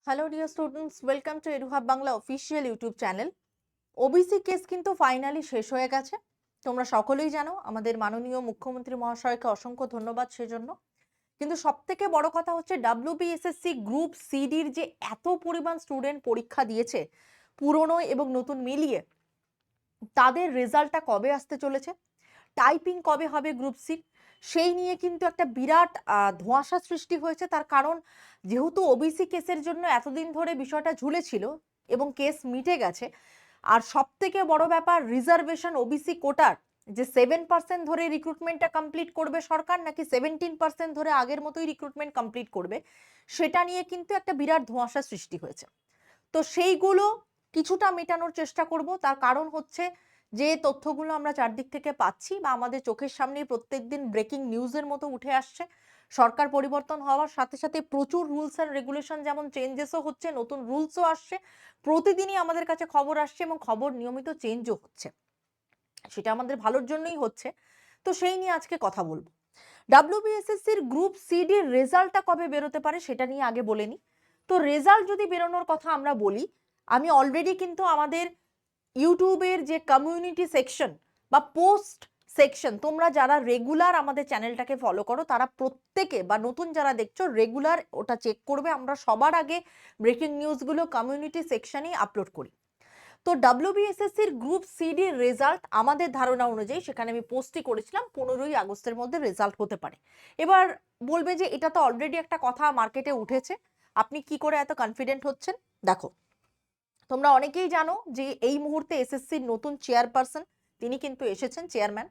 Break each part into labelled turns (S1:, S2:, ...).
S1: Hello dear students, welcome to এডুহাব Bangla official YouTube channel. OBC case কিন্তু finally শেষ হয়ে গেছে। তোমরা সকলেই জানো, আমাদের মাননীয় মুখ্যমন্ত্রী মহাশয়কে অসংখ্য ধন্যবাদ সেজন্য। কিন্তু সবথেকে বড় কথা হচ্ছে ডাব্লিউবিএসএসসি গ্রুপ সিডির যে এত পরিমাণ স্টুডেন্ট পরীক্ষা দিয়েছে পুরনো এবং নতুন মিলিয়ে, তাদের রেজাল্টটা কবে আসতে চলেছে, টাইপিং কবে হবে গ্রুপ সি, সেই নিয়ে কিন্তু একটা বিরাট ধোঁয়াশা সৃষ্টি হয়েছে। তার কারণ যেহেতু ওবিসি কেসের জন্য এতদিন ধরে বিষয়টা ঝুলেছিল এবং কেস মিটে গেছে, আর সব থেকে বড় ব্যাপার রিজার্ভেশন ওবিসি কোটার যে 7% ধরে রিক্রুটমেন্টটা কমপ্লিট করবে সরকার, নাকি 17% ধরে আগের মতোই রিক্রুটমেন্ট কমপ্লিট করবে, সেটা নিয়ে কিন্তু একটা বিরাট ধোঁয়াশা সৃষ্টি হয়েছে। তো সেইগুলো কিছুটা মেটানোর চেষ্টা করব। তার কারণ হচ্ছে যে তথ্যগুলো আমরা চারদিক থেকে পাচ্ছি বা আমাদের চোখের সামনে প্রত্যেকদিন ব্রেকিং নিউজের মতো উঠে আসছে, সরকার পরিবর্তন হওয়ার সাথে সাথে প্রচুর রুলস অ্যান্ড রেগুলেশন যেমন চেঞ্জেসও হচ্ছে, নতুন রুলসও আসছে, প্রতিদিনই আমাদের কাছে খবর আসছে এবং খবর নিয়মিত চেঞ্জও হচ্ছে। সেটা আমাদের ভালোর জন্যই হচ্ছে। তো সেই নিয়ে আজকে কথা বলবো। ডাব্লিউবিএসএসসির গ্রুপ সিডির রেজাল্টটা কবে বেরোতে পারে সেটা নিয়ে আগে বলে নিই। তো রেজাল্ট যদি বেরোনোর কথা আমরা বলি, আমি অলরেডি কিন্তু আমাদের ইউটিউবের যে কমিউনিটি সেকশন বা পোস্ট সেকশন, তোমরা যারা রেগুলার আমাদের চ্যানেলটাকে ফলো করো তারা প্রত্যেকে, বা নতুন যারা দেখছো রেগুলার ওটা চেক করবে, আমরা সবার আগে ব্রেকিং নিউজগুলো কমিউনিটি সেকশনেই আপলোড করি। তো ডাব্লিউবিএসএসসির গ্রুপ সিডির রেজাল্ট আমাদের ধারণা অনুযায়ী, সেখানে আমি পোস্টই করেছিলাম, 15ই আগস্টের মধ্যে রেজাল্ট হতে পারে। এবার বলবে যে এটা তো অলরেডি একটা কথা মার্কেটে উঠেছে, আপনি কি করে এত কনফিডেন্ট হচ্ছেন। দেখো, তোমরা অনেকেই জানো যে এই মুহূর্তে এসএসসির নতুন চেয়ারপারসন তিনি কিন্তু এসেছেন, চেয়ারম্যান।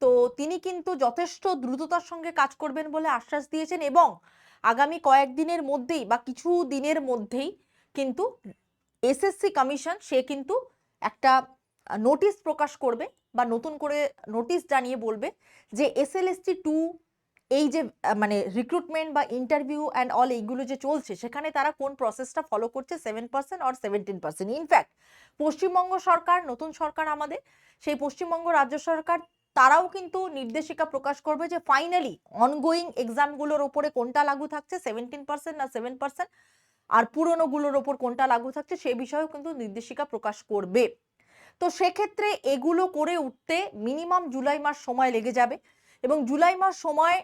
S1: তো তিনি কিন্তু যথেষ্ট দ্রুততার সঙ্গে কাজ করবেন বলে আশ্বাস দিয়েছেন এবং আগামী কয়েকদিনের মধ্যেই বা কিছু দিনের মধ্যেই কিন্তু এসএসসি কমিশন সে কিন্তু একটা নোটিশ প্রকাশ করবে বা নতুন করে নোটিশ জানিয়ে বলবে যে এসএলএসটি 2 এই যে মানে রিক্রুটমেন্ট বা ইন্টারভিউ অ্যান্ড অল এইগুলো যে চলছে, সেখানে তারা কোন প্রসেসটা ফলো করছে, 7% অর 17%। ইনফ্যাক্ট পশ্চিমবঙ্গ সরকার, নতুন সরকার আমাদের, সেই পশ্চিমবঙ্গ রাজ্য সরকার তারাও কিন্তু নির্দেশিকা প্রকাশ করবে যে ফাইনালি অনগোয়িং এক্সামগুলোর ওপরে কোনটা লাগু থাকছে, 17% না 7%, আর পুরনোগুলোর ওপর কোনটা লাগু থাকছে, সে বিষয়েও কিন্তু নির্দেশিকা প্রকাশ করবে। তো সেক্ষেত্রে এগুলো করে উঠতে মিনিমাম জুলাই মাস সময় লেগে যাবে এবং জুলাই মাস সময়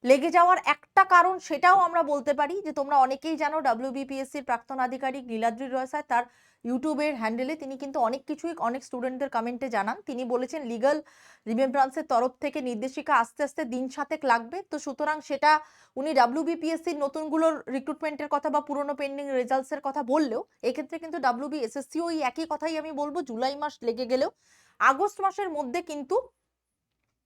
S1: লেগে যাওয়ার একটা কারণ সেটাও আমরা বলতে পারি যে তোমরা অনেকেই জানো ডাব্লিউবিপিএসসির প্রাক্তন আধিকারিক নীলাদ্রি রয় স্যার তার ইউটিউবের হ্যান্ডেলে তিনি কিন্তু অনেক কিছুই অনেক স্টুডেন্টদের কমেন্টে জানান। তিনি বলেছেন লিগাল রিমেম্ব্রান্সের তরফ থেকে নির্দেশিকা আস্তে আস্তে দিন 7 লাগবে। তো সুতরাং সেটা উনি ডাব্লিউবিপিএসসির নতুনগুলোর রিক্রুটমেন্টের কথা বা পুরনো পেন্ডিং রেজাল্টসের কথা বললেও, এক্ষেত্রে কিন্তু ডাব্লিউবিএসএসসিও ওই একই কথাই আমি বলবো, জুলাই মাস লেগে গেলেও আগস্ট মাসের মধ্যে কিন্তু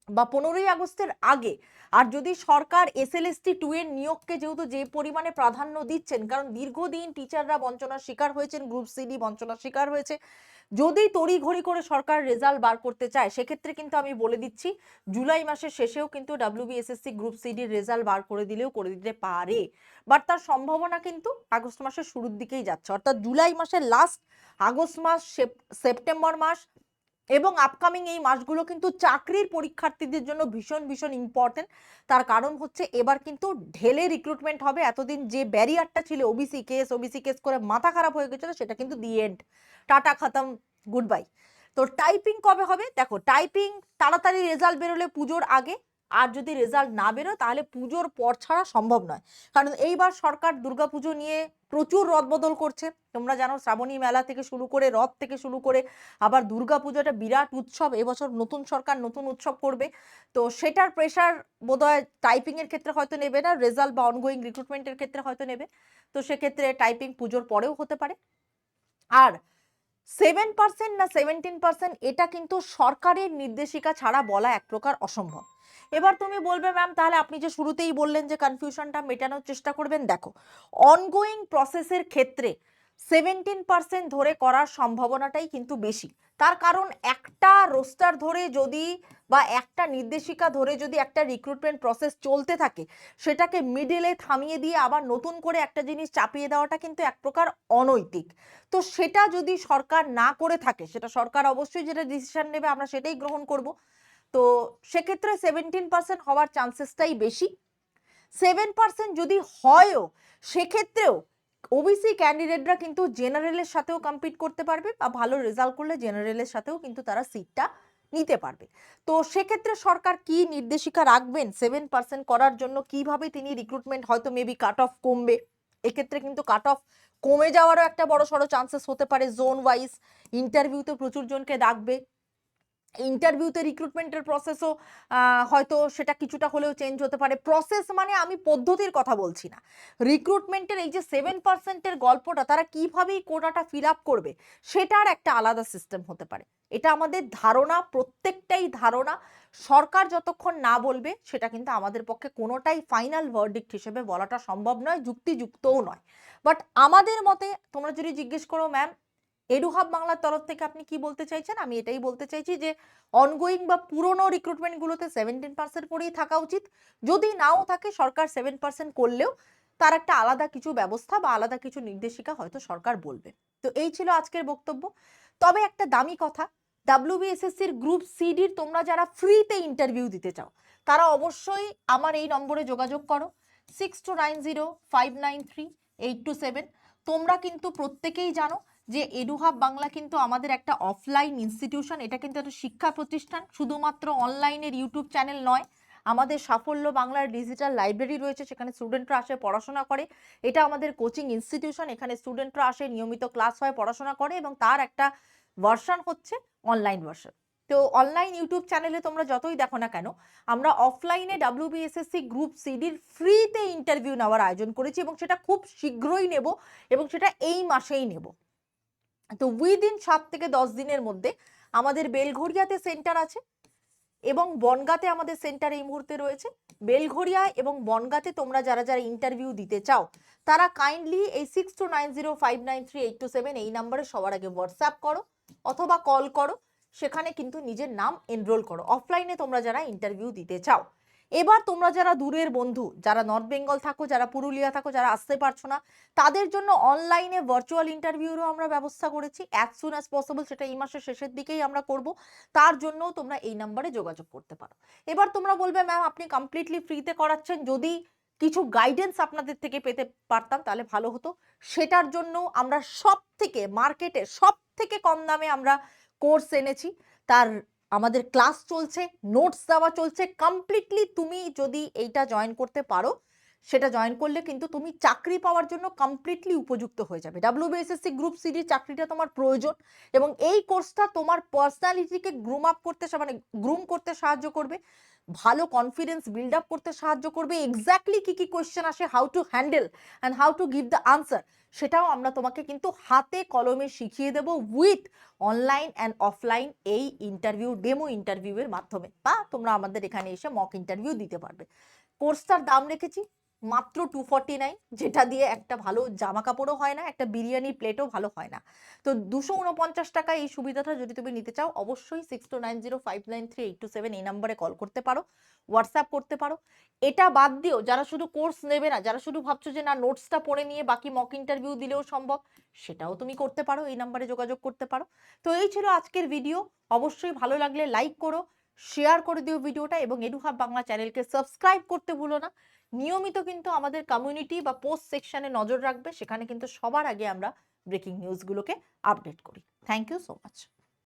S1: বা 15ই আগস্টের আগে। আর যদি সরকার এসএলএসটি 2 এর নিয়োগকে যেহেতু যে পরিমাণে প্রাধান্য দিচ্ছেন, কারণ দীর্ঘদিন টিচাররা বঞ্চনার শিকার হয়েছেন, গ্রুপ সিডি বঞ্চনার শিকার হয়েছে, যদি তড়িঘড়ি করে সরকার রেজাল্ট বার করতে চায় সেক্ষেত্রে কিন্তু আমি বলে দিচ্ছি জুলাই মাসের শেষেও কিন্তু ডাব্লিউবিএসএসসি গ্রুপ সিডির রেজাল্ট বার করে দিলেও করে দিতে পারে। বাট তার সম্ভাবনা কিন্তু আগস্ট মাসের শুরুর দিকেই যাচ্ছে, অর্থাৎ জুলাই মাসের লাস্ট, আগস্ট মাস, সেপ্টেম্বর মাস এবং আপকামিং এই মাসগুলো কিন্তু চাকরির পরীক্ষার্থীদের জন্য ভীষণ ভীষণ ইম্পর্টেন্ট। তার কারণ হচ্ছে এবার কিন্তু ঢেলে রিক্রুটমেন্ট হবে। এতদিন যে ব্যারিয়ারটা ছিল ওবিসি কেস করে মাথা খারাপ হয়ে গেছিল, সেটা কিন্তু দি এন্ড, টাটা খতম, গুড বাই। তো টাইপিং কবে হবে? দেখো, টাইপিং তাড়াতাড়ি রেজাল্ট বেরোলে পুজোর আগে, আর যদি রেজাল্ট না বেরোয় তাহলে পুজোর পর ছাড়া সম্ভব নয়। কারণ এইবার সরকার দুর্গাপুজো নিয়ে প্রচুর রদবদল করছে। তোমরা জানো শ্রাবণী মেলা থেকে শুরু করে, রথ থেকে শুরু করে, আবার দুর্গাপুজোটা বিরাট উৎসব, এবছর নতুন সরকার নতুন উৎসব করবে। তো সেটার প্রেশার বোধহয় টাইপিং এর ক্ষেত্রে হয়তো নেবে না, রেজাল্ট বা অনগোয়িং রিক্রুটমেন্টের ক্ষেত্রে হয়তো নেবে। তো সেক্ষেত্রে টাইপিং পুজোর পরেও হতে পারে। আর 7% না 17% এটা কিন্তু সরকারের নির্দেশিকা ছাড়া বলা এক প্রকার অসম্ভব। এবার তুমি বলবে ম্যাম তাহলে আপনি যে শুরুতেই বললেন যে কনফিউশনটা মেটানোর চেষ্টা করবেন, দেখো অনগোয়িং প্রসেসের ক্ষেত্রে 17% ধরে করার সম্ভাবনাটাই কিন্তু বেশি। তার কারণ একটা রোস্টার ধরে যদি বা একটা নির্দেশিকা ধরে যদি একটা রিক্রুটমেন্ট প্রসেস চলতে থাকে, সেটাকে মিডলে থামিয়ে দিয়ে আবার নতুন করে একটা জিনিস চাপিয়ে দেওয়াটা কিন্তু এক প্রকার অনৈতিক। তো সেটা যদি সরকার না করে থাকে, সেটা সরকার অবশ্যই যেটা ডিসিশন নেবে আমরা সেটাই গ্রহণ করব। তো সেক্ষেত্রে 17% হওয়ার চান্সেসটাই বেশি। 7% যদি হয়ও, সেক্ষেত্রেও ওবিসি ক্যান্ডিডেটরা কিন্তু জেনারেলের সাথেও কম্পিট করতে পারবে বা ভালো রেজাল্ট করলে জেনারেলের সাথেও কিন্তু তারা সিটটা নিতে পারবে। তো সেক্ষেত্রে সরকার কি নির্দেশিকা রাখবেন 7% করার জন্য, কিভাবে তিনি রিক্রুটমেন্ট, হয়তো মেবি কাট অফ কমবে, এক্ষেত্রে কিন্তু কাট অফ কমে যাওয়ারও একটা বড় সড়ো চান্সেস হতে পারে। জোন ওয়াইজ ইন্টারভিউতে প্রচুর জনকে ডাকবে, ইন্টারভিউতে রিক্রুটমেন্টের প্রসেসও হয়তো সেটা কিছুটা হলেও চেঞ্জ হতে পারে। প্রসেস মানে আমি পদ্ধতির কথা বলছি না, রিক্রুটমেন্টের এই যে 7%-এর গল্পটা তারা কিভাবেই কোটাটা ফিল আপ করবে সেটার একটা আলাদা সিস্টেম হতে পারে। এটা আমাদের ধারণা, প্রত্যেকটাই ধারণা। সরকার যতক্ষণ না বলবে সেটা কিন্তু আমাদের পক্ষে কোনোটাই ফাইনাল ভার্ডিক্ট হিসেবে বলাটা সম্ভব নয়, যুক্তিযুক্তও নয়। বাট আমাদের মতে তোমরা যদি জিজ্ঞেস করো ম্যাম এডুহাব বাংলার তরফ থেকে আপনি কি বলতে চাইছেন, আমি এটাই বলতে চাইছি যে অনগোয়িং বা পুরনো রিক্রুটমেন্টগুলোতে 17% করেই থাকা উচিত। যদি নাও থাকে সরকার 7% করলেও তার একটা আলাদা কিছু ব্যবস্থা বা আলাদা কিছু নির্দেশিকা হয়তো সরকার বলবে। তো এই ছিল আজকের বক্তব্য। তবে একটা দামি কথা, ডাব্লিউবিএসএসসির গ্রুপ সিডির তোমরা যারা ফ্রিতে ইন্টারভিউ দিতে চাও তারা অবশ্যই আমার এই নম্বরে যোগাযোগ করো 6290593827। তোমরা কিন্তু প্রত্যেকেই জানো যে এডুহাব বাংলা কিন্তু আমাদের একটা অফলাইন ইনস্টিটিউশন, এটা কিন্তু একটা শিক্ষা প্রতিষ্ঠান, শুধুমাত্র অনলাইনের ইউটিউব চ্যানেল নয়। আমাদের সাফল্য বাংলার ডিজিটাল লাইব্রেরি রয়েছে, সেখানে স্টুডেন্টরা আসে পড়াশোনা করে। এটা আমাদের কোচিং ইনস্টিটিউশন, এখানে স্টুডেন্টরা আসে, নিয়মিত ক্লাস হয়, পড়াশোনা করে, এবং তার একটা ভার্সন হচ্ছে অনলাইন ভার্সন। তো অনলাইন ইউটিউব চ্যানেলে তোমরা যতই দেখো না কেন, আমরা অফলাইনে ডাব্লিউবিএসএসসি গ্রুপ সিডির ফ্রিতে ইন্টারভিউ নেওয়ার আয়োজন করেছি, এবং সেটা খুব শীঘ্রই নেব, এবং সেটা এই মাসেই নেব। তো উইদিন 7 থেকে 10 দিনের মধ্যে আমাদের বেলঘড়িয়াতে সেন্টার আছে এবং বনগাঁতে আমাদের সেন্টার এই মুহূর্তে রয়েছে। বেলঘড়িয়া এবং বনগাঁতে তোমরা যারা যারা ইন্টারভিউ দিতে চাও তারা কাইন্ডলি এই 6290593827 এই নাম্বারে সবার আগে হোয়াটসঅ্যাপ করো অথবা কল করো, সেখানে কিন্তু নিজের নাম এনরোল করো অফলাইনে তোমরা যারা ইন্টারভিউ দিতে চাও। এবার তোমরা যারা দূরের বন্ধু, যারা নর্থ বেঙ্গল থাকো, যারা পুরুলিয়া থাকো, যারা আসতে পারছো না, তাদের জন্য অনলাইনে ভার্চুয়াল ইন্টারভিউরও আমরা ব্যবস্থা করেছি অ্যাজ সুন অ্যাজ পসিবল, সেটা এই মাসের শেষের দিকেই আমরা করব। তার জন্য তোমরা এই নাম্বারে যোগাযোগ করতে পারো। এবার তোমরা বলবে ম্যাম আপনি কমপ্লিটলি ফ্রিতে করাচ্ছেন, যদি কিছু গাইডেন্স আপনাদের থেকে পেতে পারতাম তাহলে ভালো হতো। সেটার জন্য আমরা সব থেকে মার্কেটে সব থেকে কম দামে আমরা কোর্স এনেছি, তার আমাদের ক্লাস চলছে, নোটস দেওয়া চলছে কমপ্লিটলি। তুমি যদি এইটা জয়েন করতে পারো, সেটা জয়েন করলে কিন্তু তুমি চাকরি পাওয়ার জন্য কমপ্লিটলি উপযুক্ত হয়ে যাবে। ডাব্লিউবিএসএসসি গ্রুপ সিডির চাকরিটা তোমার প্রয়োজন, এবং এই কোর্সটা তোমার পার্সোনালিটিকে গ্রুম আপ করতে মানে গ্রুম করতে সাহায্য করবে, ভালো কনফিডেন্স বিল্ড আপ করতে সাহায্য করবে। এক্স্যাক্টলি কি কি কোয়েশ্চেন আসে, how to handle and how to give the answer, সেটাও আমরা তোমাকে কিন্তু হাতে কলমে শিখিয়ে দেব উইথ অনলাইন অ্যান্ড অফলাইন এই ইন্টারভিউ, ডেমো ইন্টারভিউয়ের মাধ্যমে, বা তোমরা আমাদের এখানে এসে মক ইন্টারভিউ দিতে পারবে। কোর্সটার দাম রেখেছি মাত্র 249, যেটা দিয়ে একটা ভালো জামা কাপড়ও হয় না, একটা বিরিয়ানি প্লেটও ভালো হয় না। তো 249 টাকা এই সুবিধাটা যদি তুমি নিতে চাও, অবশ্যই 6290593827 এই নাম্বারে কল করতে পারো, হোয়াটসঅ্যাপ করতে পারো। এটা বাদ দিও যারা শুধু কোর্স নেবে না, যারা শুধু ভাবছো যে না নোটসটা পড়ে নিয়ে বাকি মক ইন্টারভিউ দিলেও সম্ভব, সেটাও তুমি করতে পারো, এই নাম্বারে যোগাযোগ করতে পারো। তো এই ছিল আজকের ভিডিও। অবশ্যই ভালো লাগলে লাইক করো, শেয়ার করে দিও ভিডিওটা, এবং এডুহাব বাংলা চ্যানেলকে সাবস্ক্রাইব করতে ভুলো না। নিয়মিত কিন্তু আমাদের কমিউনিটি বা পোস্ট সেকশনে নজর রাখবে, সেখানে কিন্তু সবার আগে আমরা ব্রেকিং নিউজগুলোকে আপডেট করি। Thank you so much.